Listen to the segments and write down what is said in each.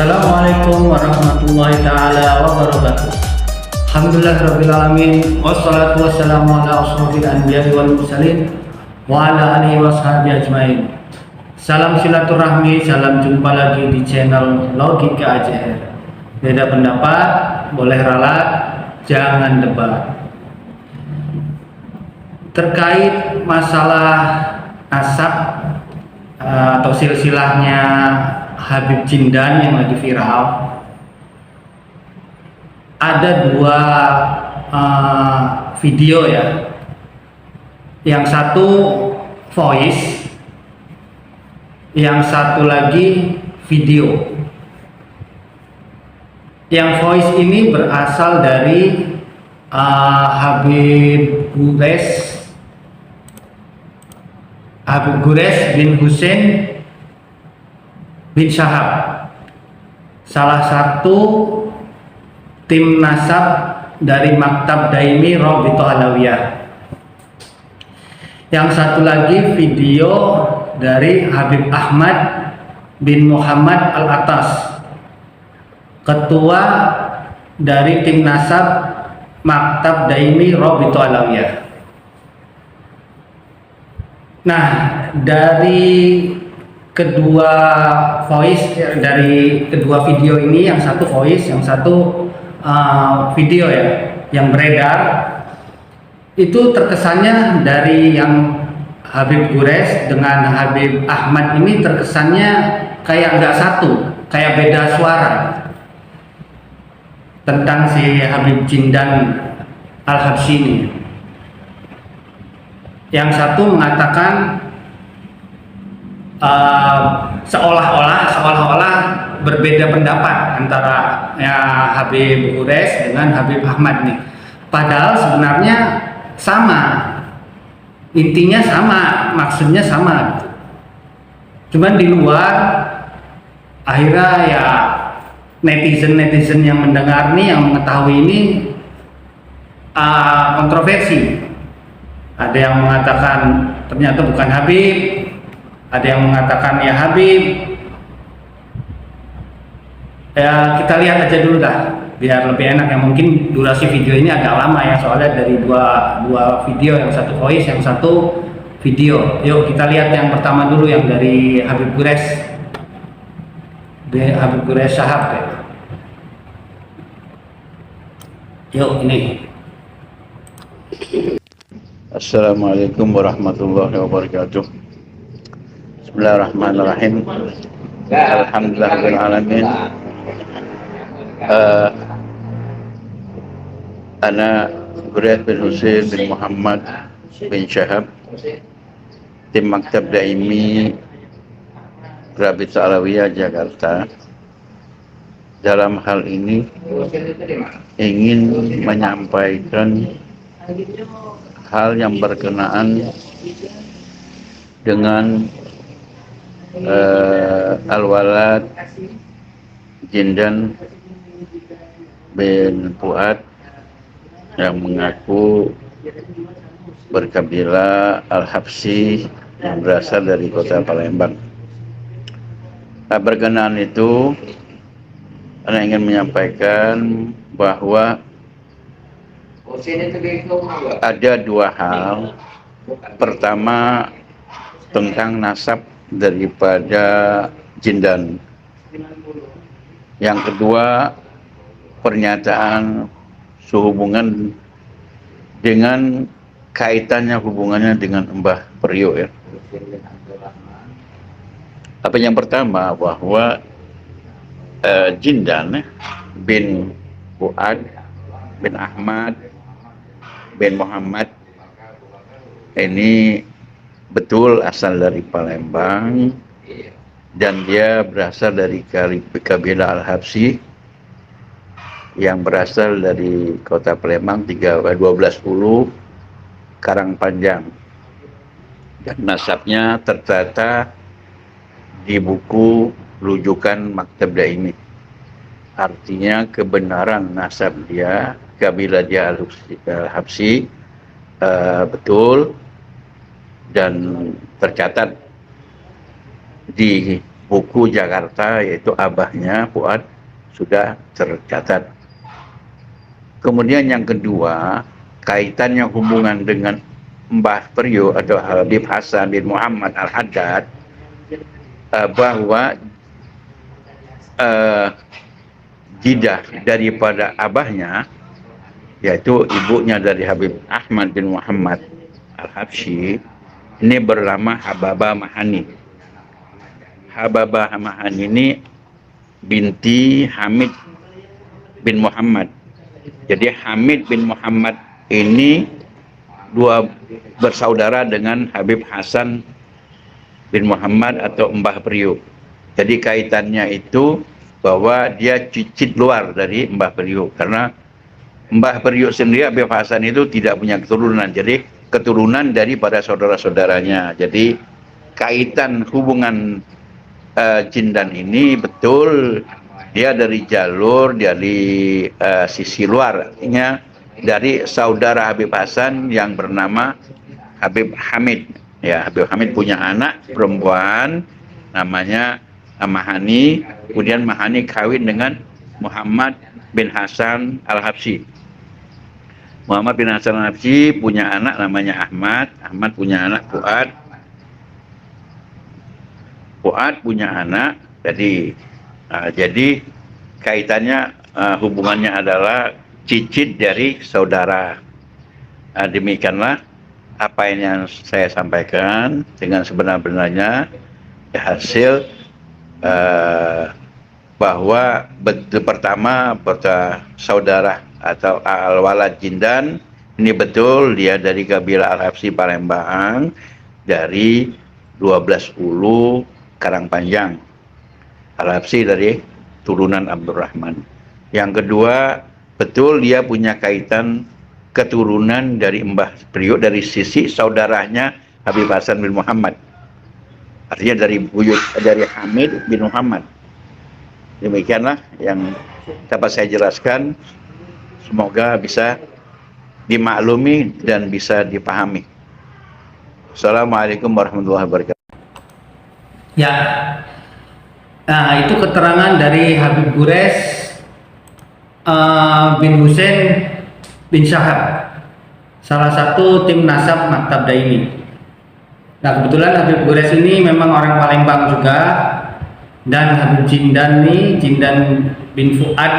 Assalamualaikum warahmatullahi taala wabarakatuh. Alhamdulillahirabbil wassalatu wassalamu ala asyrofil anbiya'i wal mursalin wa ala alihi washabihi ajmain. Salam silaturahmi, salam jumpa lagi di channel Logika AJR. Beda pendapat, boleh ralat, jangan debat. Terkait masalah nasab atau silsilahnya Habib Jindan yang lagi viral, ada dua video ya. Yang satu voice, yang satu lagi video. Yang voice ini berasal dari Habib Gures bin Husain bin Syahab, salah satu tim nasab dari Maktab Daimi Rabithah Alawiyah. Yang satu lagi video dari Habib Ahmad bin Muhammad Al-Atas, ketua dari tim nasab Maktab Daimi Rabithah Alawiyah. Nah, dari kedua voice, dari kedua video ini, yang satu voice, yang satu video ya, yang beredar itu terkesannya dari yang Habib Gures dengan Habib Ahmad ini terkesannya kayak nggak satu, kayak beda suara tentang si Habib Jindan Al-Habsyi ini. Yang satu mengatakan seolah-olah berbeda pendapat antara ya Habib Gures dengan Habib Ahmad nih. Padahal sebenarnya sama, intinya sama, maksudnya sama. Cuman di luar akhirnya ya netizen yang mendengar nih, yang mengetahui ini kontroversi. Ada yang mengatakan ternyata bukan Habib, ada yang mengatakan ya Habib. Ya kita lihat aja dulu dah, biar lebih enak ya. Mungkin durasi video ini agak lama ya, soalnya dari dua video, yang satu voice, yang satu video. Yuk kita lihat yang pertama dulu, yang dari Habib Gures, Habib Gures Syahab ya. Yuk ini. Assalamualaikum warahmatullahi wabarakatuh. Bismillahirrahmanirrahim. Alhamdulillahirabbil alamin. Ana Gures bin Husain bin Muhammad bin Syahab, tim Maktab Daimi Rabithah Alawiyah Jakarta. Dalam hal ini ingin menyampaikan hal yang berkenaan dengan Al-Walad Jindan bin Fuad yang mengaku berkabilah Al-Habsyi yang berasal dari kota Palembang. Berkenaan itu, saya ingin menyampaikan bahwa ada dua hal. Pertama, tentang nasab daripada Jindan. Yang kedua, pernyataan sehubungan dengan kaitannya, hubungannya dengan Mbah Priyo ya. Apa yang pertama, bahwa Jindan bin Fuad bin Ahmad bin Muhammad ini betul asal dari Palembang, dan dia berasal dari kabilah Al-Habsyi yang berasal dari kota Palembang 1210 Karangpanjang, dan nasabnya tertata di buku rujukan Maktab Daimi. Artinya kebenaran nasab dia, kabilah dia Al-Habsyi betul, dan tercatat di buku Jakarta, yaitu abahnya Fuad, sudah tercatat. Kemudian yang kedua, kaitannya hubungan dengan Mbah Priyo atau Habib Hasan bin Muhammad Al-Haddad, bahwa jidah daripada abahnya, yaitu ibunya dari Habib Ahmad bin Muhammad Al-Habsyi, ini bernama Hababah Mahani. Hababah Mahani ini binti Hamid bin Muhammad. Jadi Hamid bin Muhammad ini bersaudara dengan Habib Hasan bin Muhammad atau Mbah Priyo. Jadi kaitannya itu bahwa dia cicit luar dari Mbah Priyo, karena Mbah Priyo sendiri, Habib Hasan itu tidak punya keturunan, jadi keturunan daripada saudara-saudaranya. Jadi kaitan hubungan Jindan ini betul dia dari jalur, dari sisi luar, artinya dari saudara Habib Hasan yang bernama Habib Hamid. Ya, Habib Hamid punya anak perempuan namanya Mahani, kemudian Mahani kawin dengan Muhammad bin Hasan Al-Habsyi. Muhammad bin Hasan Al-Habsyi punya anak namanya Ahmad, Ahmad punya anak Fuad, Fuad punya anak. Jadi kaitannya, hubungannya adalah cicit dari saudara. Demikianlah apa yang saya sampaikan dengan sebenar-benarnya, hasil bahwa pertama saudara atau Al-Walad Jindan ini betul dia dari kabilah Al-Habsyi Palembang, dari 12 Ulu Karangpanjang. Al-Habsyi dari turunan Abdurrahman. Yang kedua, betul dia punya kaitan keturunan dari Mbah Priyo dari sisi saudaranya Habib Hasan bin Muhammad. Artinya dari Hamid bin Muhammad. Demikianlah yang dapat saya jelaskan. Semoga bisa dimaklumi dan bisa dipahami. Assalamualaikum warahmatullahi wabarakatuh. Ya, nah itu keterangan dari Habib Gures bin Husain bin Syahab, salah satu tim nasab Maktab Daimi. Nah kebetulan Habib Gures ini memang orang Palembang juga, dan Habib Jindan ini, Jindan bin Fuad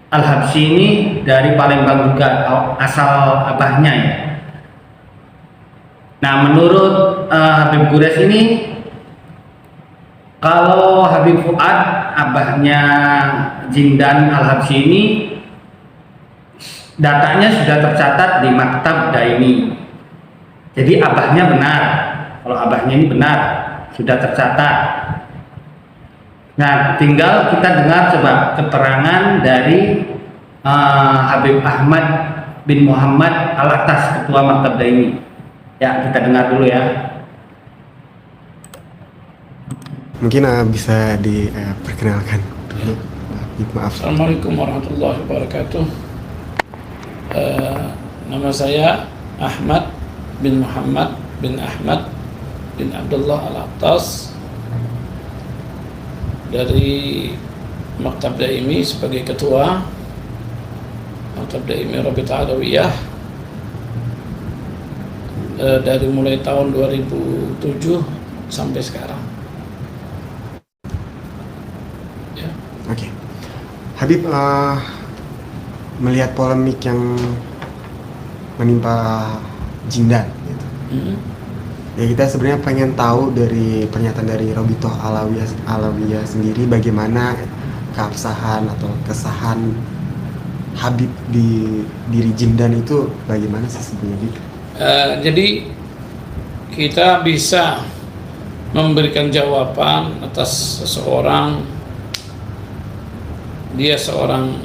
Al-Habsyi ini dari Palembang juga, asal abahnya ya. Nah menurut Habib Gures ini, kalau Habib Fuad, abahnya Jindan Al-Habsyi ini, datanya sudah tercatat di Maktab Daimi. Jadi abahnya benar. Kalau abahnya ini benar, sudah tercatat. Nah, tinggal kita dengar coba keterangan dari Habib Ahmad bin Muhammad Al-Atas, Ketua Maktab Daimi. Ya, kita dengar dulu ya. Mungkin bisa diperkenalkan dulu. Maaf. Assalamualaikum warahmatullahi wabarakatuh. Nama saya Ahmad bin Muhammad bin Ahmad bin Abdullah Al-Atas dari Maktab Daimi sebagai ketua Maktab Daimi Rabitah Alawiyah dari mulai tahun 2007 sampai sekarang. Oke, Habib, melihat polemik yang menimpa Jindan, gitu. Ya kita sebenarnya pengen tahu dari pernyataan dari Rabithah Alawiyah sendiri bagaimana keabsahan atau kesahan Habib di diri Jindan itu bagaimana sih sebenarnya? Jadi kita bisa memberikan jawaban atas seseorang, dia seorang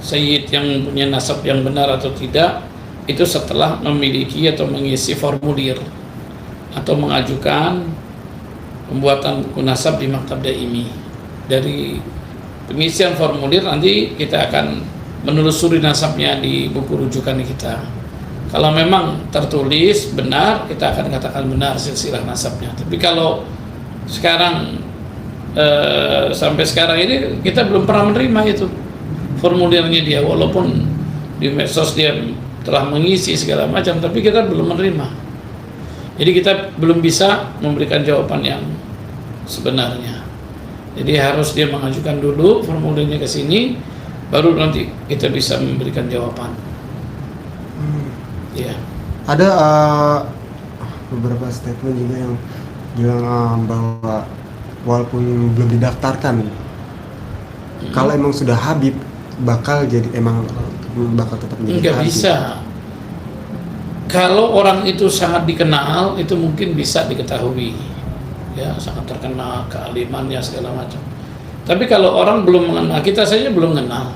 sayyid yang punya nasab yang benar atau tidak, itu setelah memiliki atau mengisi formulir atau mengajukan pembuatan buku nasab di Maktab Daimi. Dari pengisian formulir nanti kita akan menelusuri nasabnya di buku rujukan kita. Kalau memang tertulis benar, kita akan katakan benar silsilah nasabnya. Tapi kalau sekarang sampai sekarang ini kita belum pernah menerima itu formulirnya dia, walaupun di medsos dia telah mengisi segala macam, tapi kita belum menerima. Jadi kita belum bisa memberikan jawaban yang sebenarnya. Jadi harus dia mengajukan dulu formulirnya ke sini, baru nanti kita bisa memberikan jawaban. Ya. Ada beberapa statement juga yang bilang bahwa walaupun belum didaftarkan, kalau emang sudah Habib bakal tetap menjadi Nggak Habib. bisa. Kalau orang itu sangat dikenal, itu mungkin bisa diketahui, ya sangat terkenal, kealimannya segala macam. Tapi kalau orang belum mengenal, kita saja belum kenal,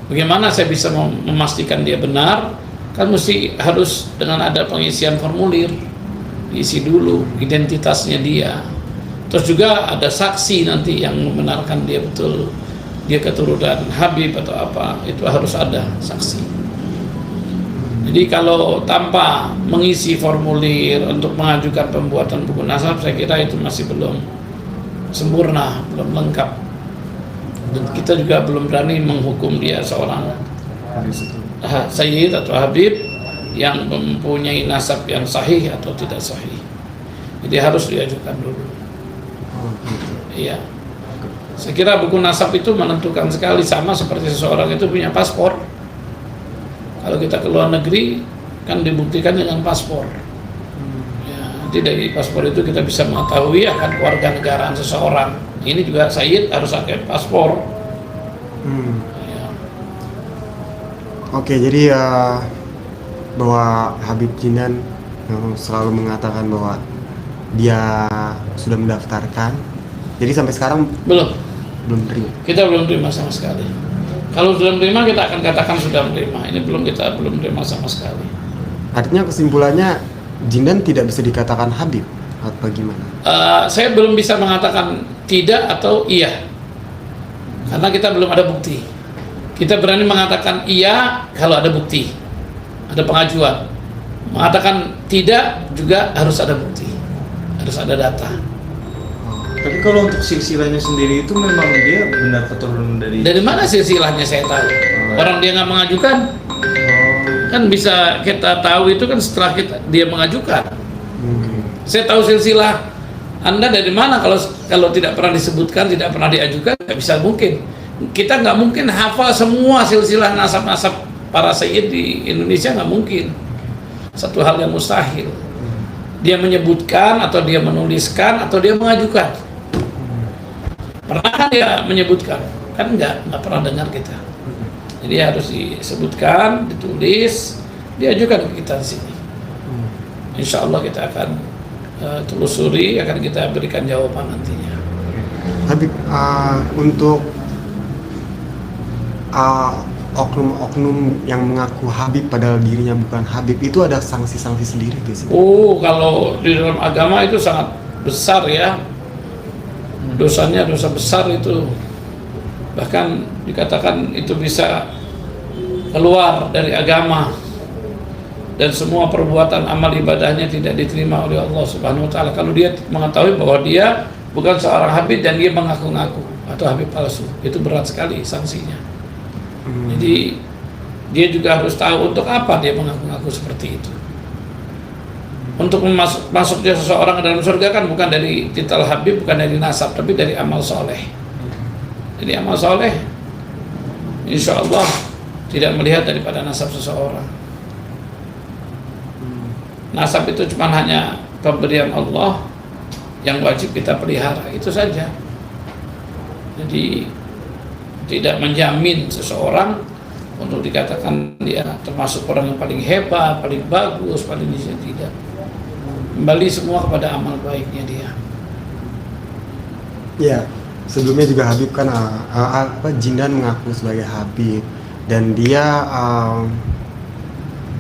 bagaimana saya bisa memastikan dia benar? Kan mesti harus dengan ada pengisian formulir, diisi dulu identitasnya dia. Terus juga ada saksi nanti yang membenarkan dia betul dia keturunan Habib atau apa, itu harus ada saksi. Jadi kalau tanpa mengisi formulir untuk mengajukan pembuatan buku nasab, saya kira itu masih belum sempurna, belum lengkap. Dan kita juga belum berani menghukum dia seorang sayyid atau habib yang mempunyai nasab yang sahih atau tidak sahih. Jadi harus diajukan dulu. Iya. Saya kira buku nasab itu menentukan sekali, sama seperti seseorang itu punya paspor. Kalau kita ke luar negeri kan dibuktikan dengan paspor. Ya, nanti dari paspor itu kita bisa mengetahui akan kewarganegaraan seseorang. Ini juga sayyid harus pakai paspor. Ya. Oke, jadi bahwa Habib Jinan yang selalu mengatakan bahwa dia sudah mendaftarkan. Jadi sampai sekarang belum terima. Kita belum terima sama sekali. Kalau sudah menerima kita akan katakan sudah menerima. Ini belum terima sama sekali. Artinya kesimpulannya Jinan tidak bisa dikatakan Habib atau bagaimana? Saya belum bisa mengatakan tidak atau iya, karena kita belum ada bukti. Kita berani mengatakan iya kalau ada bukti, ada pengajuan. Mengatakan tidak juga harus ada bukti, harus ada data. Tapi kalau untuk silsilahnya sendiri itu memang dia benar keturunan Dari mana silsilahnya saya tahu? Orang dia nggak mengajukan, kan bisa kita tahu itu kan setelah dia mengajukan. Saya tahu silsilah Anda dari mana kalau tidak pernah disebutkan, tidak pernah diajukan, nggak bisa mungkin. Kita nggak mungkin hafal semua silsilah nasab-nasab para sayyid di Indonesia, nggak mungkin. Satu hal yang mustahil. Dia menyebutkan atau dia menuliskan atau dia mengajukan. Pernah kan dia menyebutkan? Kan nggak pernah dengar kita. Jadi harus disebutkan, ditulis, diajukan ke kita di sini. Insya Allah kita akan telusuri, akan kita berikan jawaban nantinya. Habib, untuk oknum yang mengaku Habib padahal dirinya bukan Habib, itu ada sanksi-sanksi sendiri guys? Kalau di dalam agama itu sangat besar ya, dosanya dosa besar itu, bahkan dikatakan itu bisa keluar dari agama dan semua perbuatan amal ibadahnya tidak diterima oleh Allah Subhanahu wa taala kalau dia mengetahui bahwa dia bukan seorang Habib dan dia mengaku-ngaku atau Habib palsu. Itu berat sekali sanksinya. Jadi dia juga harus tahu untuk apa dia mengaku-ngaku seperti itu. Untuk masuknya seseorang ke dalam surga kan bukan dari titel Habib, bukan dari nasab, tapi dari amal soleh. Jadi amal soleh insya Allah tidak melihat daripada nasab seseorang. Nasab itu cuma hanya pemberian Allah yang wajib kita pelihara, itu saja. Jadi tidak menjamin seseorang untuk dikatakan dia termasuk orang yang paling hebat, paling bagus, paling tidak. Kembali semua kepada amal baiknya dia. Ya, sebelumnya juga Habib kan Jinan mengaku sebagai Habib dan dia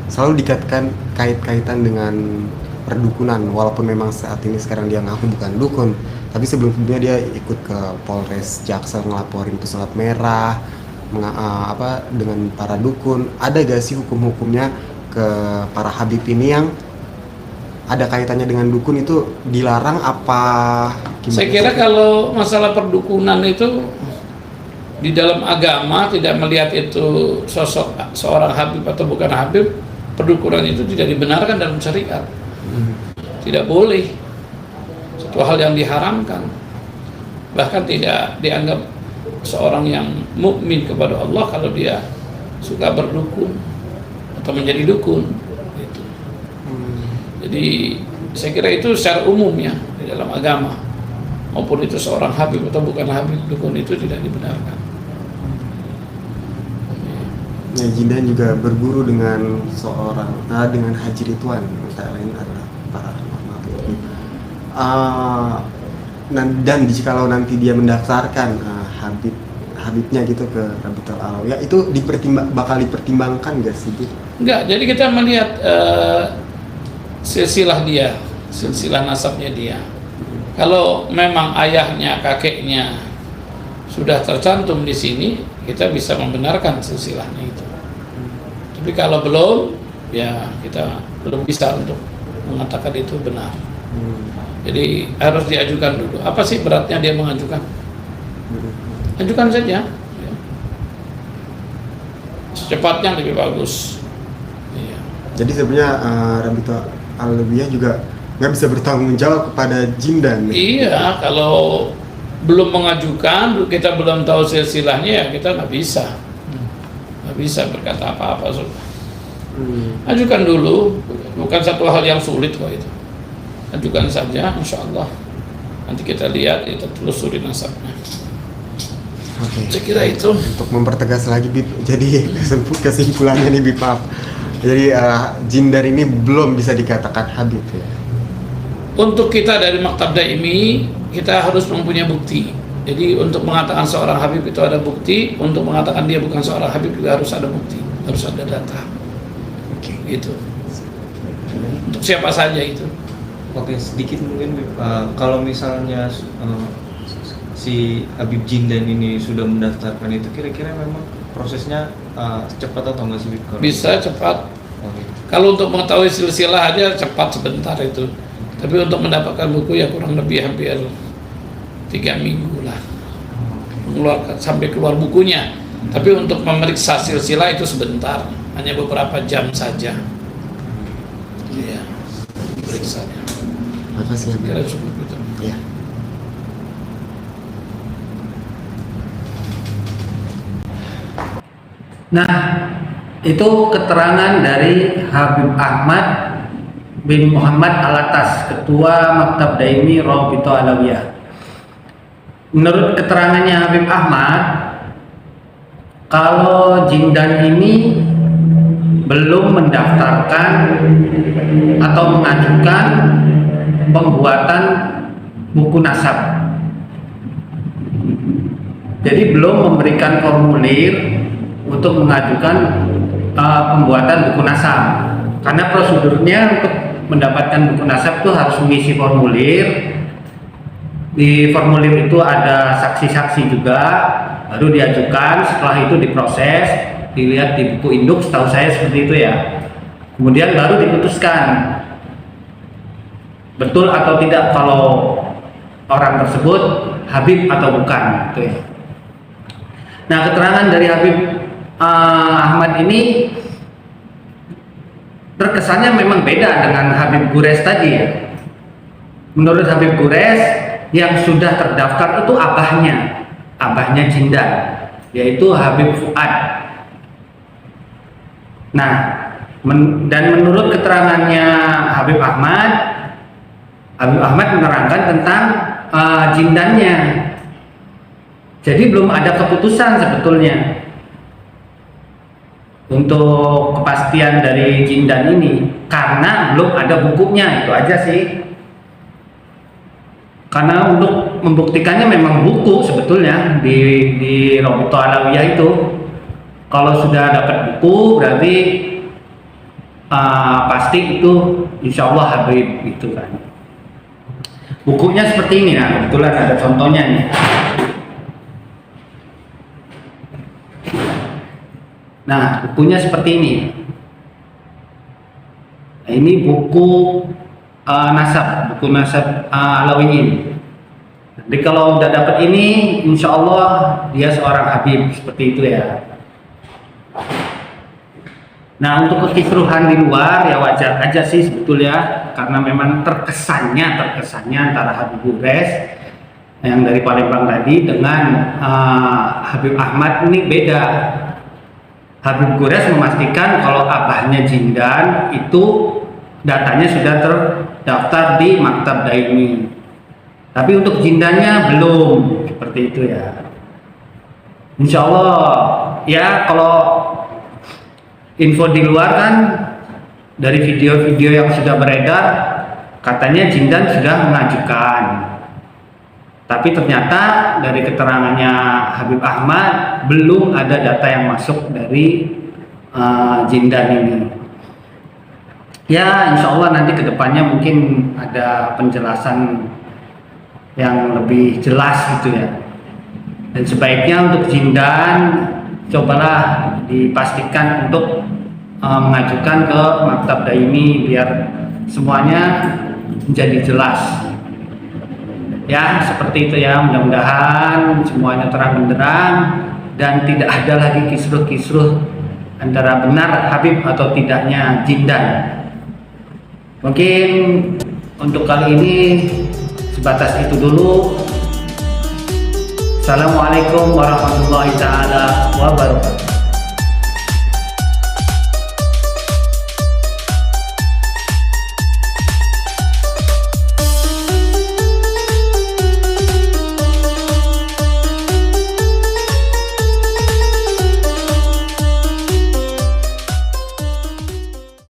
selalu dikaitkan kaitan dengan perdukunan, walaupun memang saat ini sekarang dia ngaku bukan dukun, tapi sebelumnya dia ikut ke Polres Jaksel ngelaporin pesulap merah dengan para dukun. Ada gak sih hukum-hukumnya ke para Habib ini yang ada kaitannya dengan dukun itu dilarang apa gimana? Saya kira kalau masalah perdukunan itu di dalam agama tidak melihat itu sosok seorang habib atau bukan habib, perdukunan itu tidak dibenarkan dalam syariat. Tidak boleh, satu hal yang diharamkan, bahkan tidak dianggap seorang yang mukmin kepada Allah kalau dia suka berdukun atau menjadi dukun gitu. Jadi saya kira itu secara umum ya di dalam agama, maupun itu seorang habib atau bukan habib, dukun itu tidak dibenarkan. Ya, Jindan juga berguru dengan dengan Haji Ridwan, tak lain adalah para dan jikalau nanti dia mendaftarkan habibnya gitu ke Rabitul Alawiyah, itu bakal dipertimbangkan nggak sih, Bu? Enggak, jadi kita melihat silsilah dia, silsilah nasabnya dia. Kalau memang ayahnya, kakeknya sudah tercantum di sini, kita bisa membenarkan silsilahnya itu. Tapi kalau belum, ya kita belum bisa untuk mengatakan itu benar. Jadi harus diajukan dulu. Apa sih beratnya dia mengajukan? Ajukan saja. Secepatnya lebih bagus. Iya. Jadi sebenarnya Rabitul Alawiyah juga nggak bisa bertanggung jawab kepada Jindan. Iya, kalau belum mengajukan, kita belum tahu silsilahnya, ya kita nggak bisa. Nggak bisa berkata apa-apa. Ajukan dulu, bukan satu hal yang sulit kok itu. Ajukan saja, insya Allah. Nanti kita lihat, kita telusuri nasabnya. Oke. Saya kira itu. Untuk mempertegas lagi, Bib, jadi kesimpulannya nih, Bib, maaf. Jadi Jindan ini belum bisa dikatakan habib ya. Untuk kita dari Maktab Daimi, kita harus mempunyai bukti. Jadi untuk mengatakan seorang habib itu ada bukti, untuk mengatakan dia bukan seorang habib juga harus ada bukti, harus ada data. Oke. Gitu. Untuk siapa saja itu. Oke, sedikit mungkin kalau misalnya si Habib Jindan ini sudah mendaftarkan itu, kira-kira memang prosesnya cepat atau nggak sih, Bib? Bisa cepat. Oke. Kalau untuk mengetahui silsilah aja cepat sebentar itu. Tapi untuk mendapatkan buku ya kurang lebih hampir 3 minggu lah. Mengeluarkan sampai keluar bukunya. Tapi untuk memeriksa silsilah itu sebentar, hanya beberapa jam saja. Iya. Periksanya. Makasih ya, Bib. Kira cukup itu. Ya. Nah, itu keterangan dari Habib Ahmad bin Muhammad Alatas, Ketua Maktab Daimi Rabitul Alawiyah. Menurut keterangannya Habib Ahmad, kalau Jindan ini belum mendaftarkan atau mengajukan pembuatan buku nasab, jadi belum memberikan formulir untuk mengajukan pembuatan buku nasab. Karena prosedurnya untuk mendapatkan buku nasab itu harus mengisi formulir. Di formulir itu ada saksi-saksi juga, baru diajukan. Setelah itu diproses, dilihat di buku induk, setahu saya seperti itu ya. Kemudian baru diputuskan betul atau tidak kalau orang tersebut habib atau bukan, gitu ya. Nah, keterangan dari Habib Ahmad ini terkesannya memang beda dengan Habib Gures tadi ya. Menurut Habib Gures, yang sudah terdaftar itu abahnya Jindan, yaitu Habib Fuad. Nah, dan menurut keterangannya Habib Ahmad menerangkan tentang Jindannya. Jadi belum ada keputusan sebetulnya untuk kepastian dari Jindan ini, karena belum ada bukunya, itu aja sih. Karena untuk membuktikannya memang buku sebetulnya di Rabitul Alawiyah itu. Kalau sudah dapat buku berarti pasti itu insya Allah habib gitu kan. Bukunya seperti ini, nah kebetulan ada contohnya nih. Nah, bukunya seperti ini. Nah, ini buku nasab, buku nasab Alawiyin. Jadi kalau udah dapat ini, insya Allah dia seorang Habib, seperti itu ya. Nah, untuk kekisruhan di luar ya wajar aja sih sebetulnya, karena memang terkesannya antara Habib Gures yang dari Palembang tadi dengan Habib Ahmad ini beda. Habib Gures memastikan kalau abahnya Jindan itu datanya sudah terdaftar di Maktab Daimi. Tapi untuk Jindannya belum, seperti itu ya. Insya Allah ya, kalau info di luar kan dari video-video yang sudah beredar katanya Jindan sudah mengajukan. Tapi ternyata dari keterangannya Habib Ahmad belum ada data yang masuk dari Jindan ini. Ya, insya Allah nanti kedepannya mungkin ada penjelasan yang lebih jelas gitu ya. Dan sebaiknya untuk Jindan cobalah dipastikan untuk mengajukan ke Maktab Daimi biar semuanya menjadi jelas. Ya, seperti itu ya. Mudah-mudahan semuanya terang benderang dan tidak ada lagi kisruh-kisruh antara benar Habib atau tidaknya Jindan. Mungkin untuk kali ini sebatas itu dulu. Assalamualaikum warahmatullahi taala wabarakatuh.